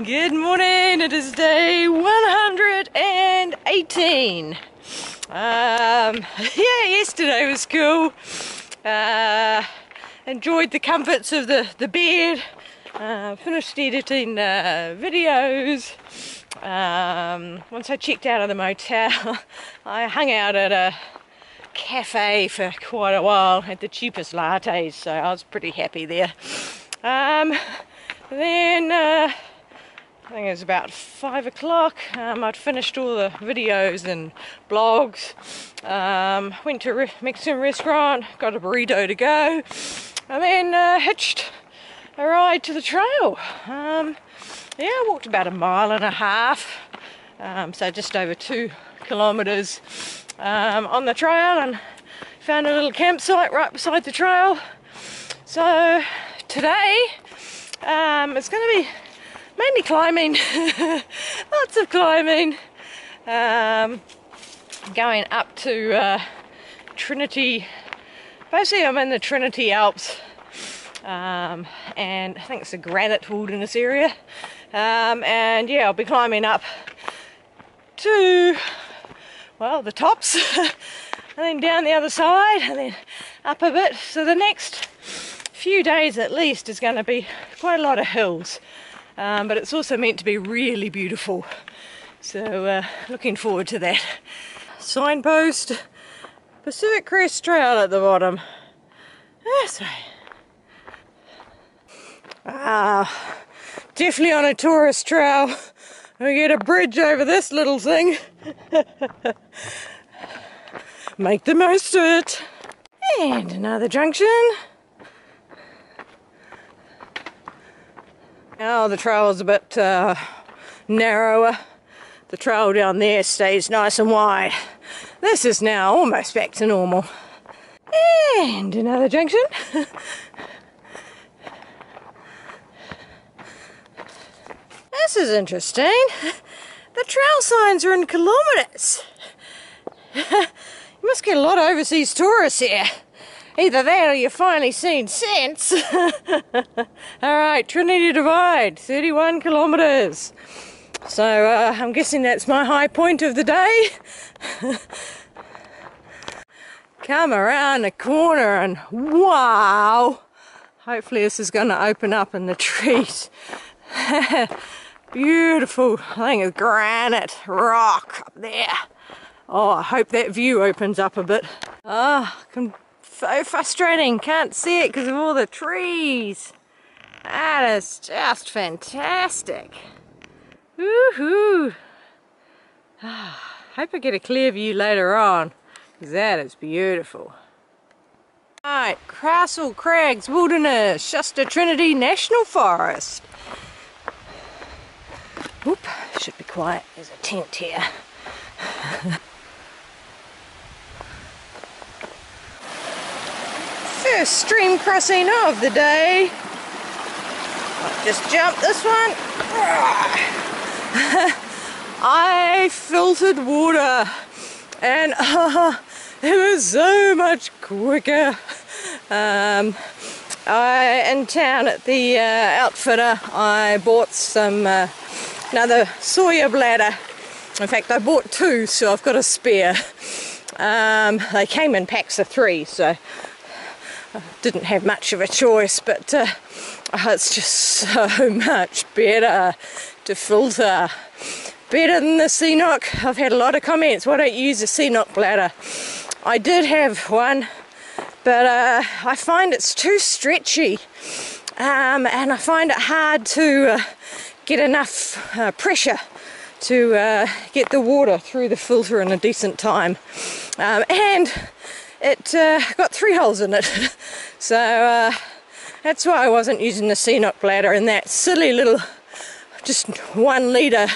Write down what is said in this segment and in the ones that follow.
Good morning, it is day 118. Yesterday was cool. Enjoyed the comforts of the bed. Finished editing videos. Once I checked out of the motel, I hung out at a cafe for quite a while, had the cheapest lattes, so I was pretty happy there. Then I think it was about 5 o'clock. I'd finished all the videos and blogs. Went to a Mexican restaurant, got a burrito to go, and then hitched a ride to the trail. I walked about 1.5 miles, so just over 2 kilometers on the trail, and found a little campsite right beside the trail. So today it's going to be mainly climbing, lots of climbing, going up to Trinity. Basically I'm in the Trinity Alps, and I think it's a granite wilderness area, and yeah, I'll be climbing up to, well, the tops and then down the other side and then up a bit. So the next few days at least is going to be quite a lot of hills. But it's also meant to be really beautiful, so looking forward to that. Signpost, Pacific Crest Trail at the bottom. That's right. Definitely on a tourist trail. We get a bridge over this little thing. Make the most of it. And another junction. Oh, the trail is a bit narrower. The trail down there stays nice and wide. This is now almost back to normal. And another junction. This is interesting. The trail signs are in kilometres. You must get a lot of overseas tourists here. Either that or you've finally seen sense. Alright, Trinity Divide, 31 kilometres. So I'm guessing that's my high point of the day. Come around the corner and wow! Hopefully this is going to open up in the trees. Beautiful, I think it's granite rock up there. Oh, I hope that view opens up a bit. So frustrating, can't see it because of all the trees. That is just fantastic. Woohoo! Hope I get a clear view later on, because that is beautiful. Alright, Castle Crags Wilderness, Shasta Trinity National Forest. Whoop, should be quiet, there's a tent here. First stream crossing of the day. I'll just jump this one. I filtered water and it was so much quicker. In town at the outfitter I bought some another Sawyer bladder. In fact I bought 2, so I've got a spare. They came in packs of 3, so I didn't have much of a choice, but it's just so much better to filter. Better than the CNOC. I've had a lot of comments, why don't you use a CNOC bladder? I did have one, but I find it's too stretchy, and I find it hard to get enough pressure to get the water through the filter in a decent time. And it got 3 holes in it, so that's why I wasn't using the CNOC bladder in that silly little, just 1 litre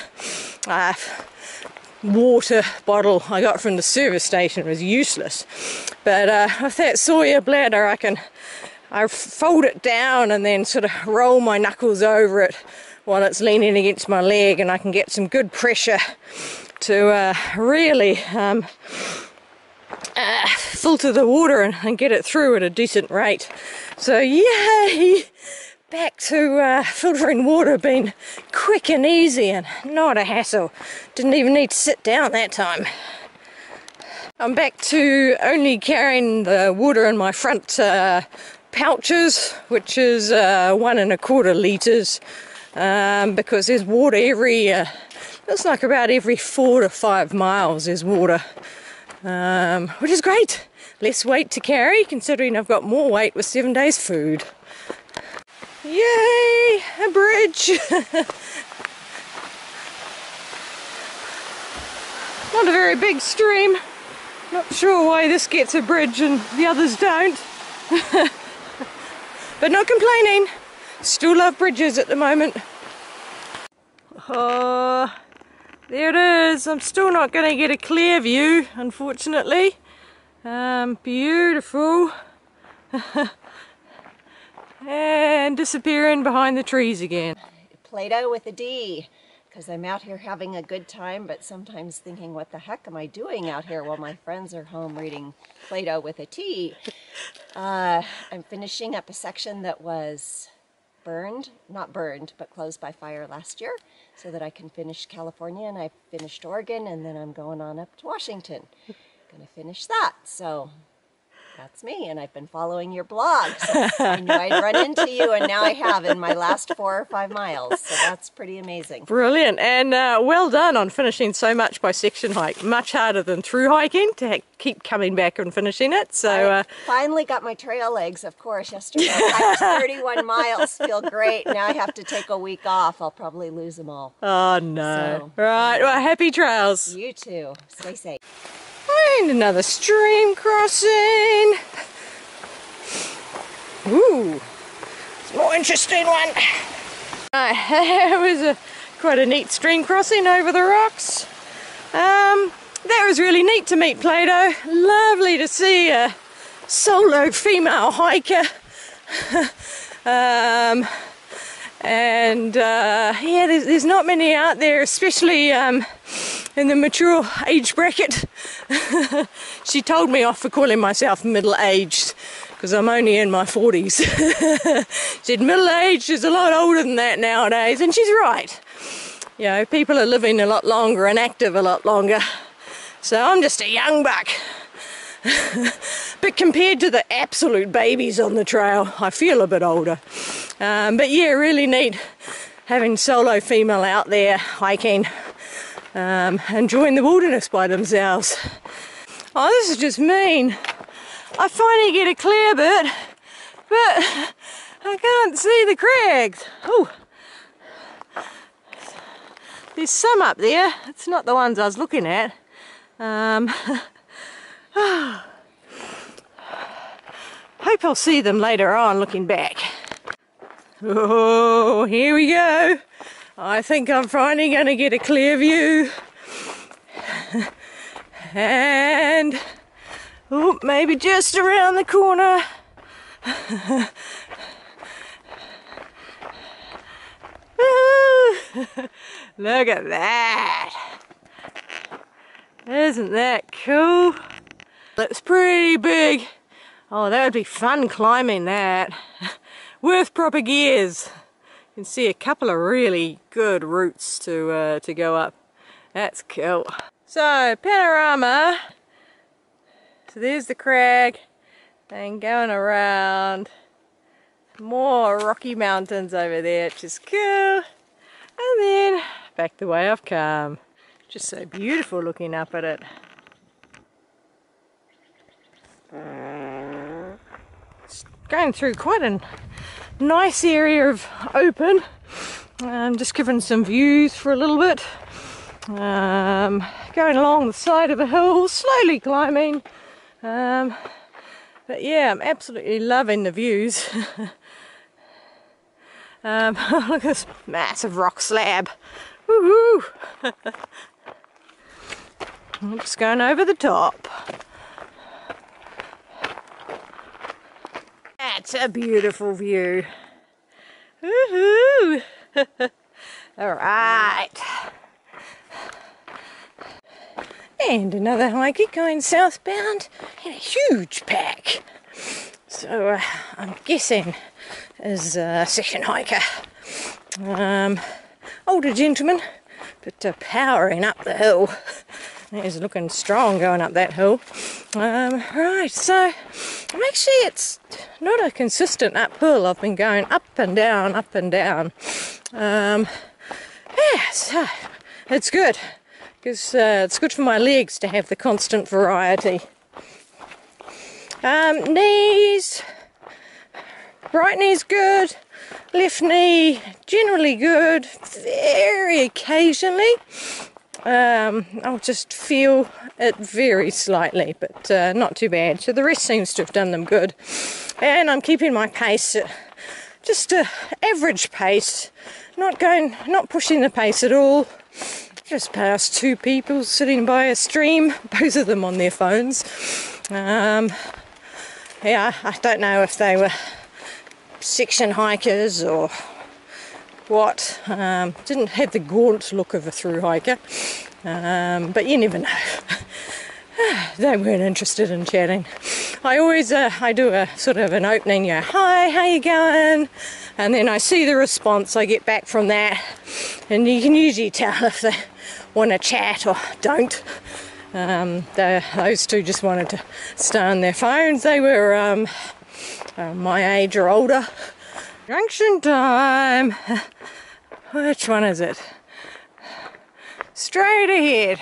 water bottle I got from the service station. It was useless, but with that Sawyer bladder I fold it down and then sort of roll my knuckles over it while it's leaning against my leg, and I can get some good pressure to really filter the water and get it through at a decent rate. So yay! back to filtering water been quick and easy and not a hassle. Didn't even need to sit down that time. I'm back to only carrying the water in my front pouches, which is 1¼ litres, because there's water every, looks like about every 4 to 5 miles there's water, which is great. Less weight to carry, considering I've got more weight with 7 days food. Yay, a bridge! Not a very big stream. Not sure why this gets a bridge and the others don't. But not complaining. Still love bridges at the moment. Oh, there it is. I'm still not going to get a clear view, unfortunately. Beautiful. And disappearing behind the trees again. Play-Doh with a D, because I'm out here having a good time, but sometimes thinking, what the heck am I doing out here while my friends are home reading Play-Doh with a T? I'm finishing up a section that was not burned, but closed by fire last year, so that I can finish California, and I finished Oregon, and then I'm going on up to Washington. Gonna finish that, so that's me, and I've been following your blog, so I knew I'd run into you, and now I have in my last 4 or 5 miles, so that's pretty amazing. Brilliant, and well done on finishing so much by section hike. Much harder than through hiking to keep coming back and finishing it. So I finally got my trail legs, of course, yesterday. I hiked 31 miles, feel great. Now I have to take a week off. I'll probably lose them all. Oh no. So, right, well, happy trails. You too. Stay safe. And another stream crossing. Ooh, it's a more interesting one. It was quite a neat stream crossing over the rocks. That was really neat to meet Play-Doh. Lovely to see a solo female hiker. Yeah, there's not many out there, especially in the mature age bracket. She told me off for calling myself middle-aged because I'm only in my 40s. She said middle-aged is a lot older than that nowadays, and she's right. You know, people are living a lot longer and active a lot longer. So I'm just a young buck. But compared to the absolute babies on the trail, I feel a bit older. But yeah, really neat having solo female out there hiking, enjoying the wilderness by themselves. Oh, this is just mean. I finally get a clear bit, but I can't see the crags. Oh, there's some up there. It's not the ones I was looking at. Hope I'll see them later on looking back. Oh, here we go. I think I'm finally going to get a clear view. And oh, maybe just around the corner. Look at that. Isn't that cool? Looks pretty big. Oh, that would be fun climbing that. With proper gears. You can see a couple of really good routes to go up. That's cool. So, panorama. So there's the crag. And going around. More rocky mountains over there, which is cool. And then back the way I've come. Just so beautiful looking up at it. It's going through quite a nice area of open. Just giving some views for a little bit. Going along the side of a hill, slowly climbing. But yeah, I'm absolutely loving the views. Look at this massive rock slab. Woohoo! I'm just going over the top. That's a beautiful view. Woohoo! Alright. And another hiker going southbound in a huge pack. So I'm guessing is a session hiker. Older gentleman, but powering up the hill. He's looking strong going up that hill. Right, so it's not a consistent uphill. I've been going up and down, up and down. Yeah, so it's good, because it's good for my legs to have the constant variety. Knees, right knee's good, left knee generally good, very occasionally I'll just feel it very slightly, but not too bad. So the rest seems to have done them good, and I'm keeping my pace at just a average pace, not pushing the pace at all. Just past two people sitting by a stream, both of them on their phones. Yeah, I don't know if they were section hikers or what. Didn't have the gaunt look of a through hiker, but you never know. They weren't interested in chatting. I always I do a sort of an opening, hi, how you going? And then I see the response I get back from that, and you can usually tell if they want to chat or don't. Those two just wanted to stay on their phones. They were my age or older. Junction time. Which one is it? Straight ahead.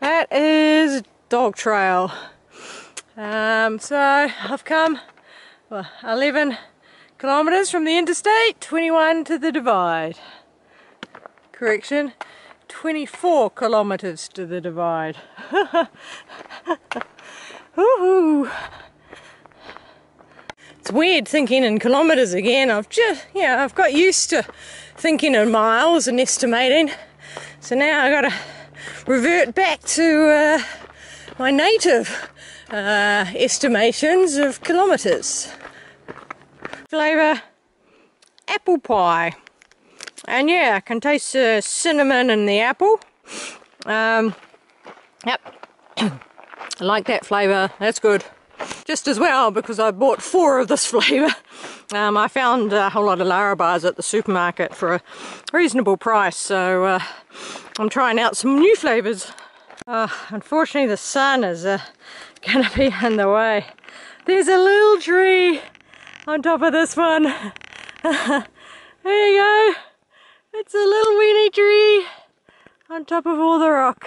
That is dog trail. So I've come 11 kilometres from the interstate, 21 to the divide. Correction, 24 kilometres to the divide. Woohoo! It's weird thinking in kilometres again. I've got used to thinking in miles and estimating. So now I've got to revert back to my native estimations of kilometres. Flavour, apple pie. And yeah, I can taste the cinnamon in the apple. Yep, I like that flavour, that's good. Just as well, because I bought 4 of this flavour. I found a whole lot of Larabars at the supermarket for a reasonable price, so I'm trying out some new flavours. Unfortunately the sun is going to be in the way. There's a little tree on top of this one. There you go. It's a little weeny tree on top of all the rock.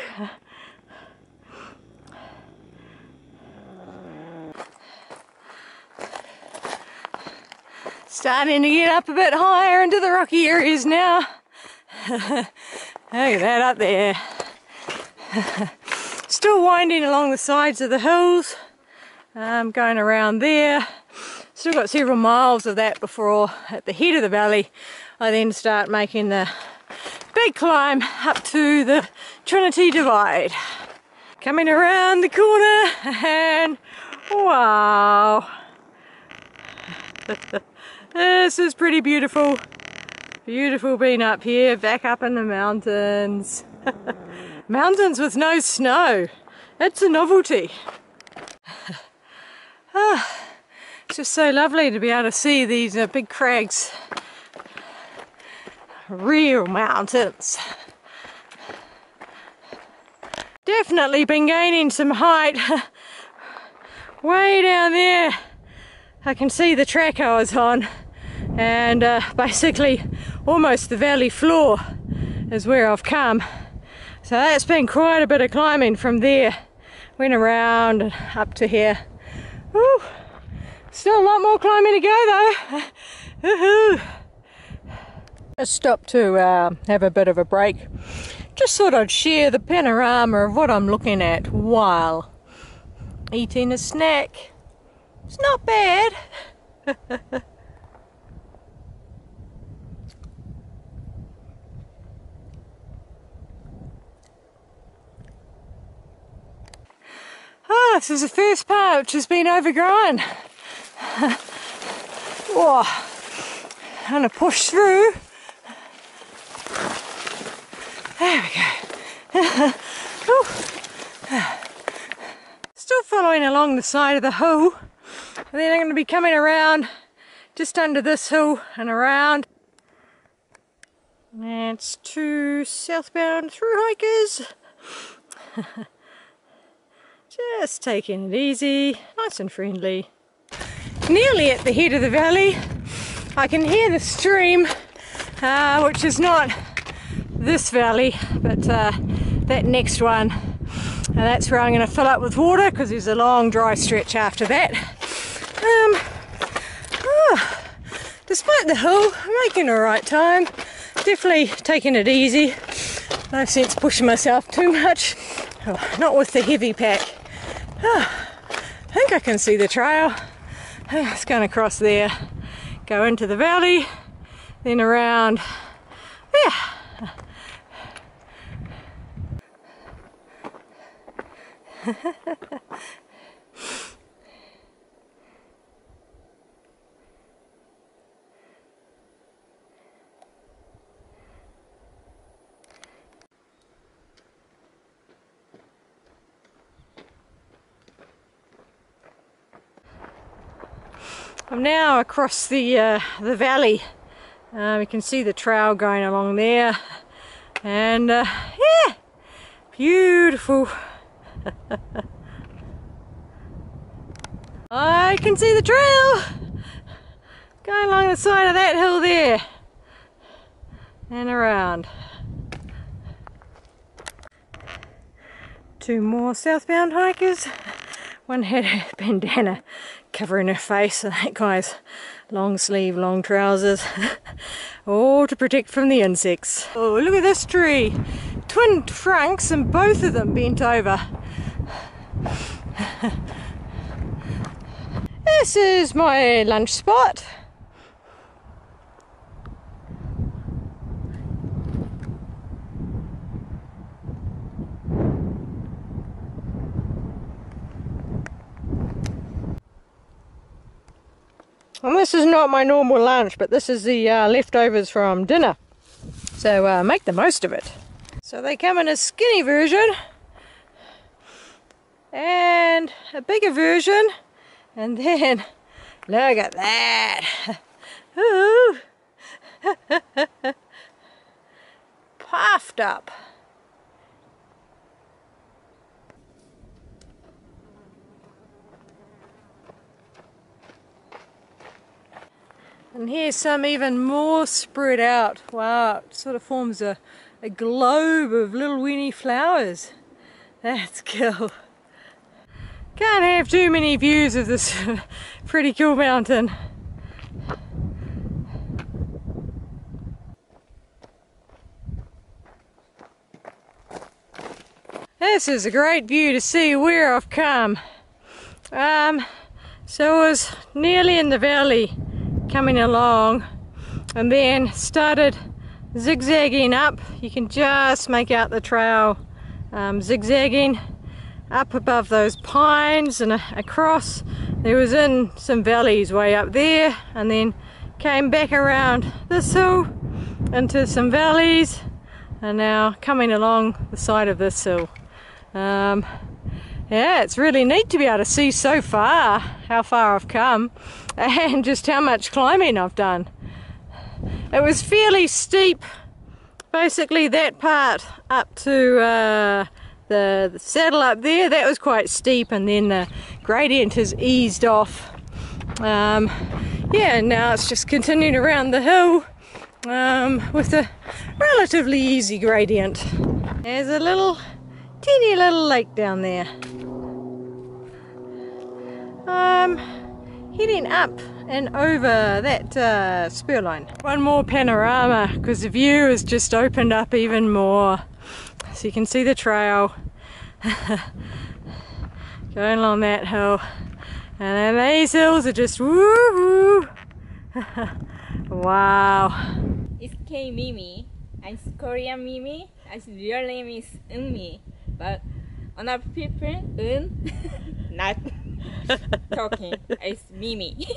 Starting to get up a bit higher into the rocky areas now. Look at that up there. Still winding along the sides of the hills. Going around there. Still got several miles of that before, at the head of the valley, I then start making the big climb up to the Trinity Divide. Coming around the corner, and wow! This is pretty beautiful. Beautiful being up here, back up in the mountains. Mountains with no snow. It's a novelty. It's just so lovely to be able to see these big crags. Real mountains. Definitely been gaining some height. Way down there I can see the track I was on, and basically almost the valley floor is where I've come. So that's been quite a bit of climbing from there. Went around and up to here. Woo. Still a lot more climbing to go though. Woohoo! Just stopped to have a bit of a break. Just thought I'd share the panorama of what I'm looking at while eating a snack. It's not bad. This is the first part which has been overgrown. Whoa. I'm going to push through. There we go. Still following along the side of the hill. And then I'm going to be coming around just under this hill and around. And it's 2 southbound through hikers. Just taking it easy, nice and friendly. Nearly at the head of the valley, I can hear the stream, which is not this valley, but that next one. And that's where I'm going to fill up with water because there's a long dry stretch after that. Despite the hill, I'm making a right time. Definitely taking it easy. No sense pushing myself too much. Oh, not with the heavy pack. I think I can see the trail. It's going across there. Go into the valley, then around there. I'm now across the valley. We can see the trail going along there, and yeah, beautiful. I can see the trail going along the side of that hill there and around. 2 more southbound hikers. One had a bandana covering her face, and that guy's long sleeve, long trousers, all to protect from the insects. Oh, look at this tree. Twin trunks and both of them bent over. This is my lunch spot. And this is not my normal lunch, but this is the leftovers from dinner. So make the most of it. So they come in a skinny version and a bigger version, and then look at that. Ooh. Puffed up. And here's some even more spread out. Wow, it sort of forms a globe of little weeny flowers. That's cool. Can't have too many views of this pretty cool mountain. This is a great view to see where I've come. So I was nearly in the valley coming along, and then started zigzagging up. You can just make out the trail zigzagging up above those pines and across. There was in some valleys way up there, and then came back around this hill into some valleys, and now coming along the side of this hill. Yeah, it's really neat to be able to see so far how far I've come and just how much climbing I've done. It was fairly steep, basically that part up to the saddle up there, that was quite steep, and then the gradient has eased off. Yeah, now it's just continuing around the hill with a relatively easy gradient. There's a little teeny little lake down there. Heading up and over that spur line. One more panorama, because the view has just opened up even more. So you can see the trail going along that hill, and then these hills are just woohoo. Wow. It's K Mimi. I'm Korean Mimi. My real name is Eunmi, but other people not talking. It's Mimi.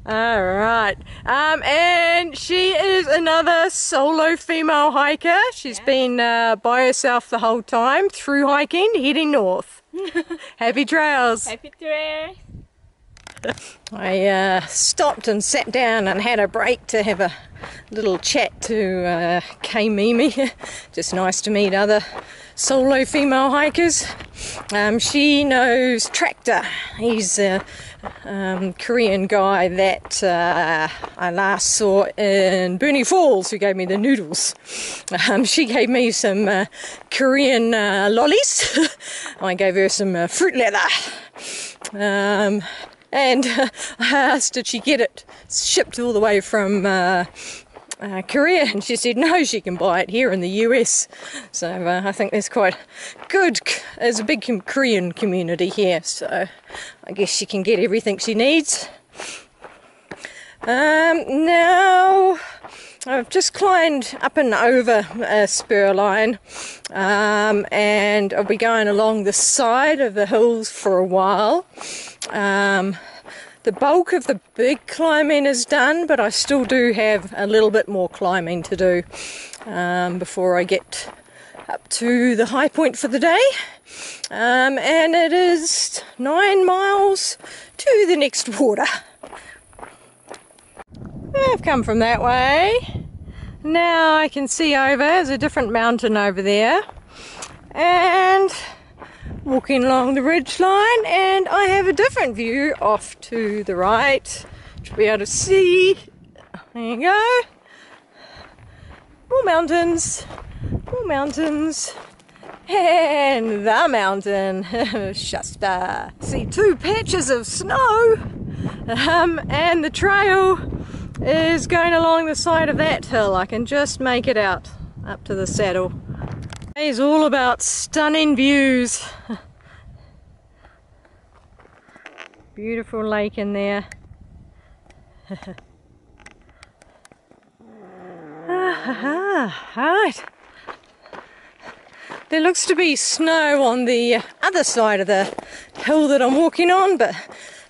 Alright, and she is another solo female hiker. She's been by herself the whole time, through hiking, heading north. Happy trails. Happy trails. I stopped and sat down and had a break to have a little chat to Kay Mimi. Just nice to meet other solo female hikers. She knows Tractor. He's a Korean guy that I last saw in Burnie Falls, who gave me the noodles. She gave me some Korean lollies. I gave her some fruit leather. And I asked, did she get it shipped all the way from Korea? And she said no, she can buy it here in the US. So I think there's quite good, there's a big Korean community here, so I guess she can get everything she needs. Now I've just climbed up and over a spur line, and I'll be going along the side of the hills for a while. The bulk of the big climbing is done, but I still do have a little bit more climbing to do before I get up to the high point for the day. And it is 9 miles to the next water. I've come from that way. Now I can see over, there's a different mountain over there. And walking along the ridge line, and I have a different view off to the right. You'll be able to see. There you go. More mountains. More mountains. And the mountain. Shasta. See 2 patches of snow. And the trail is going along the side of that hill. I can just make it out up to the saddle. It's all about stunning views. Beautiful lake in there. Right. There looks to be snow on the other side of the hill that I'm walking on, but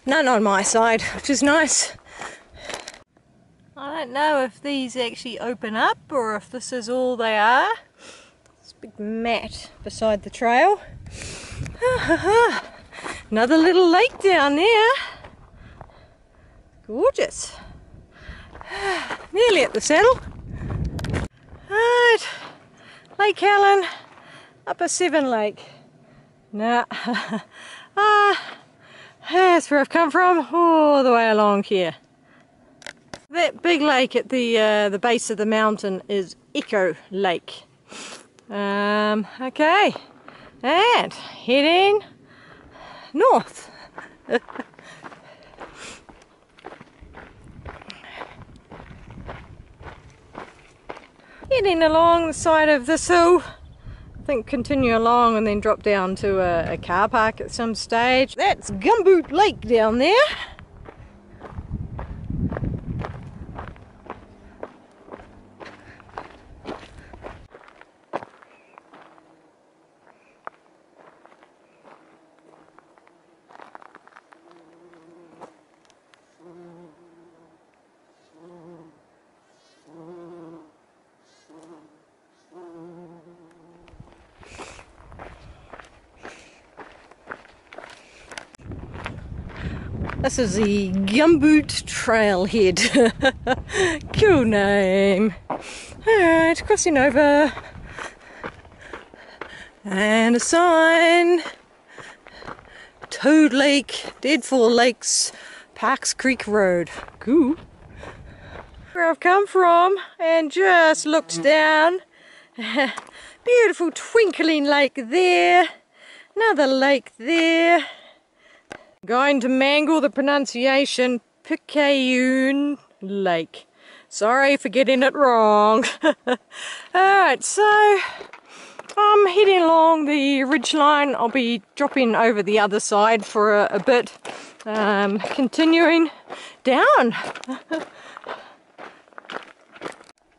none on my side, which is nice. I don't know if these actually open up or if this is all they are. Big mat beside the trail. Another little lake down there. Gorgeous. Nearly at the saddle. Right, Lake Helen, Upper Seven Lake. Nah, that's where I've come from, all the way along here. That big lake at the base of the mountain is Echo Lake. Okay, and heading north. Heading along the side of this hill. I think continue along and then drop down to a car park at some stage. That's Gumboot Lake down there. This is the Gumboot Trailhead. Cool name. Alright, crossing over. And a sign. Toad Lake, Deadfall Lakes, Parks Creek Road. Cool. Where I've come from and just looked down. Beautiful twinkling lake there. Another lake there. Going to mangle the pronunciation, Picayune Lake. Sorry for getting it wrong. Alright, so I'm heading along the ridge line. I'll be dropping over the other side for a bit, continuing down.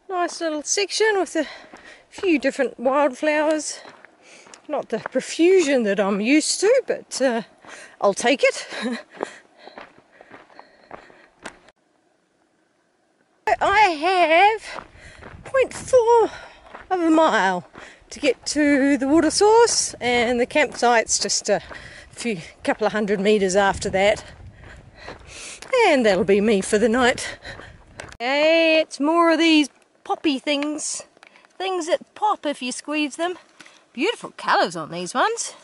Nice little section with a few different wildflowers. Not the profusion that I'm used to, but I'll take it. I have 0.4 of a mile to get to the water source, and the campsite's just a couple of 100 meters after that. And that'll be me for the night. Hey, it's more of these poppy things. Things that pop if you squeeze them. Beautiful colours on these ones.